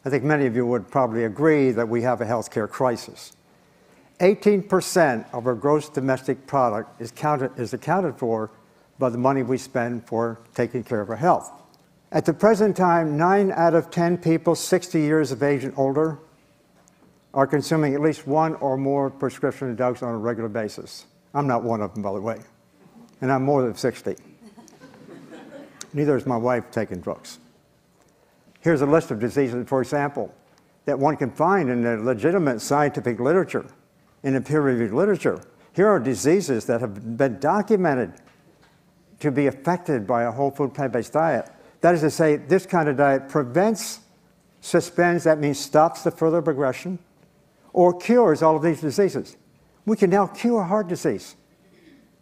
I think many of you would probably agree that we have a healthcare crisis. 18% of our gross domestic product is accounted for by the money we spend for taking care of our health. At the present time, 9 out of 10 people 60 years of age and older are consuming at least 1 or more prescription drugs on a regular basis. I'm not one of them, by the way, and I'm more than 60. Neither is my wife taking drugs. Here's a list of diseases, for example, that one can find in the legitimate scientific literature, in the peer-reviewed literature. Here are diseases that have been documented to be affected by a whole food plant-based diet. That is to say, this kind of diet prevents, suspends, that means stops the further progression, or cures all of these diseases. We can now cure heart disease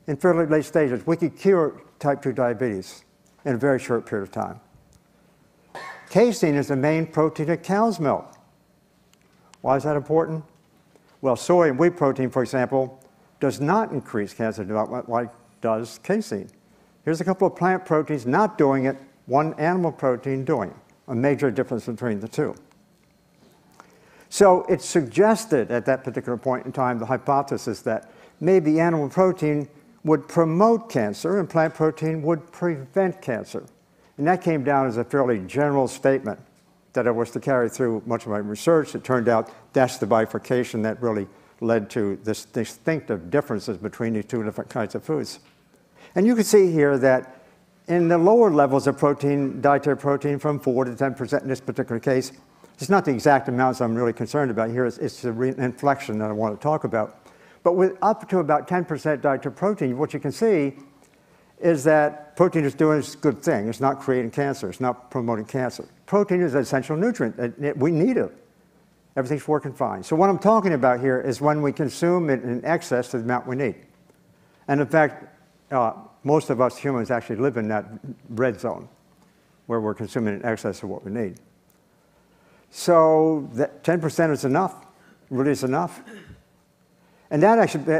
in fairly late stages. We can cure type 2 diabetes in a very short period of time. Casein is the main protein of cow's milk. Why is that important? Well, soy and wheat protein, for example, does not increase cancer development like does casein. Here's a couple of plant proteins not doing it, one animal protein doing it, a major difference between the two. So it suggested at that particular point in time the hypothesis that maybe animal protein would promote cancer and plant protein would prevent cancer. And that came down as a fairly general statement that I was to carry through much of my research. It turned out that's the bifurcation that really led to this distinctive differences between these two different kinds of foods. And you can see here that in the lower levels of protein, dietary protein, from 4 to 10% in this particular case, it's not the exact amounts I'm really concerned about here, it's the inflection that I want to talk about. But with up to about 10% dietary protein, what you can see is that protein is doing its good thing. It's not creating cancer. It's not promoting cancer. Protein is an essential nutrient. We need it. Everything's working fine. So what I'm talking about here is when we consume it in excess to the amount we need. And in fact, most of us humans actually live in that red zone where we're consuming in excess of what we need. So that 10% is enough, really is enough. And that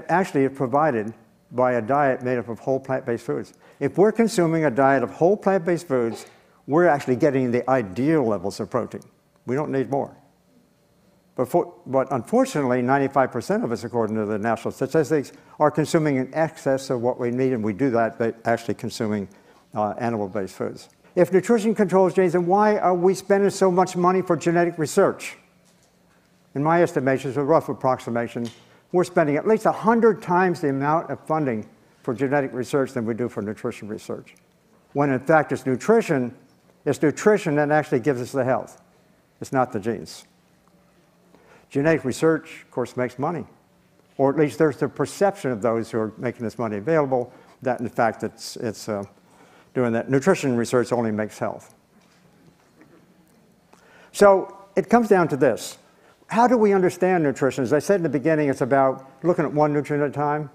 actually is provided by a diet made up of whole plant-based foods. If we're consuming a diet of whole plant-based foods, we're actually getting the ideal levels of protein. We don't need more. But unfortunately, 95% of us, according to the national statistics, are consuming in excess of what we need, and we do that by actually consuming animal-based foods. If nutrition controls genes, then why are we spending so much money for genetic research? In my estimations, a rough approximation, we're spending at least 100 times the amount of funding for genetic research than we do for nutrition research. When in fact it's nutrition that actually gives us the health. It's not the genes. Genetic research, of course, makes money. Or at least there's the perception of those who are making this money available that in fact it's doing that. Nutrition research only makes health. So it comes down to this. How do we understand nutrition? As I said in the beginning, it's about looking at one nutrient at a time.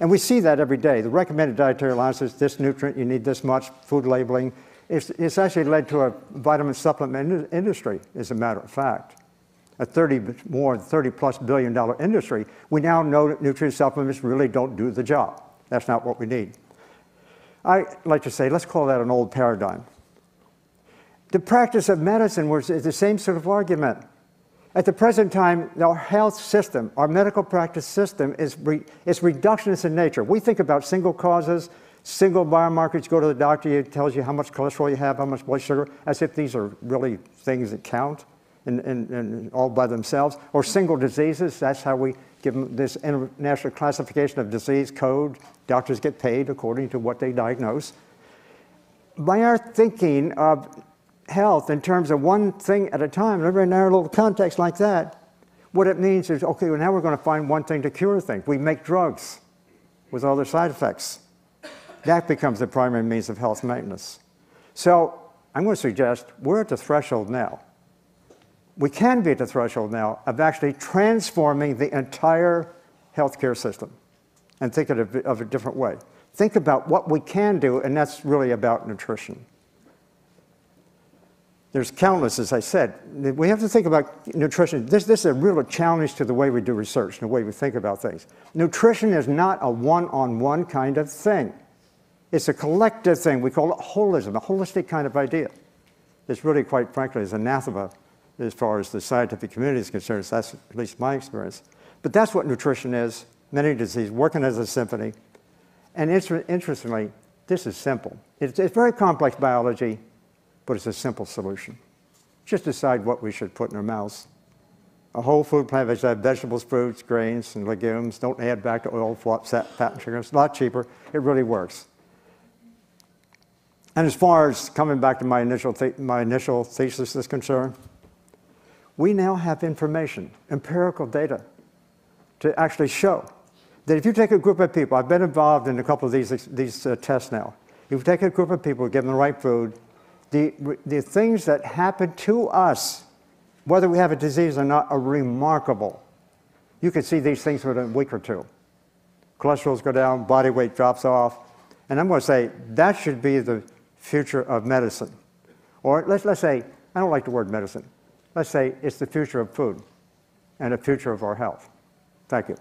And we see that every day. The recommended dietary allowance is this nutrient, you need this much, food labeling. It's actually led to a vitamin supplement industry, as a matter of fact. A $30+ billion industry. We now know that nutrient supplements really don't do the job. That's not what we need. I like to say, let's call that an old paradigm. The practice of medicine is the same sort of argument. At the present time, our health system, our medical practice system is reductionist in nature. We think about single causes, single biomarkers. You go to the doctor, he tells you how much cholesterol you have, how much blood sugar, as if these are really things that count and all by themselves. Or single diseases, that's how we give them this international classification of disease code. Doctors get paid according to what they diagnose. By our thinking of health in terms of one thing at a time, in a very narrow little context like that, what it means is, okay, well, now we're going to find one thing to cure things. We make drugs with all their side effects. That becomes the primary means of health maintenance. So I'm going to suggest we're at the threshold now. We can be at the threshold now of actually transforming the entire healthcare system and think of it a different way. Think about what we can do, and that's really about nutrition. There's countless, as I said. We have to think about nutrition. This is a real challenge to the way we do research and the way we think about things. Nutrition is not a one-on-one kind of thing. It's a collective thing. We call it holism, a holistic kind of idea. It's really, quite frankly, is anathema as far as the scientific community is concerned. That's at least my experience. But that's what nutrition is, many diseases, working as a symphony. And interestingly, this is simple. It's very complex biology, but it's a simple solution. Just decide what we should put in our mouths. A whole food plant-based diet, vegetables, fruits, grains, and legumes. Don't add back to oil, fat, and sugar. It's a lot cheaper. It really works. And as far as coming back to my initial thesis is concerned, we now have information, empirical data, to actually show that if you take a group of people, I've been involved in a couple of these tests now. If you take a group of people, give them the right food, the things that happen to us, whether we have a disease or not, are remarkable. You can see these things within a week or two. Cholesterols go down, body weight drops off, and I'm going to say that should be the future of medicine. Or let's say, I don't like the word medicine. Let's say it's the future of food and the future of our health. Thank you.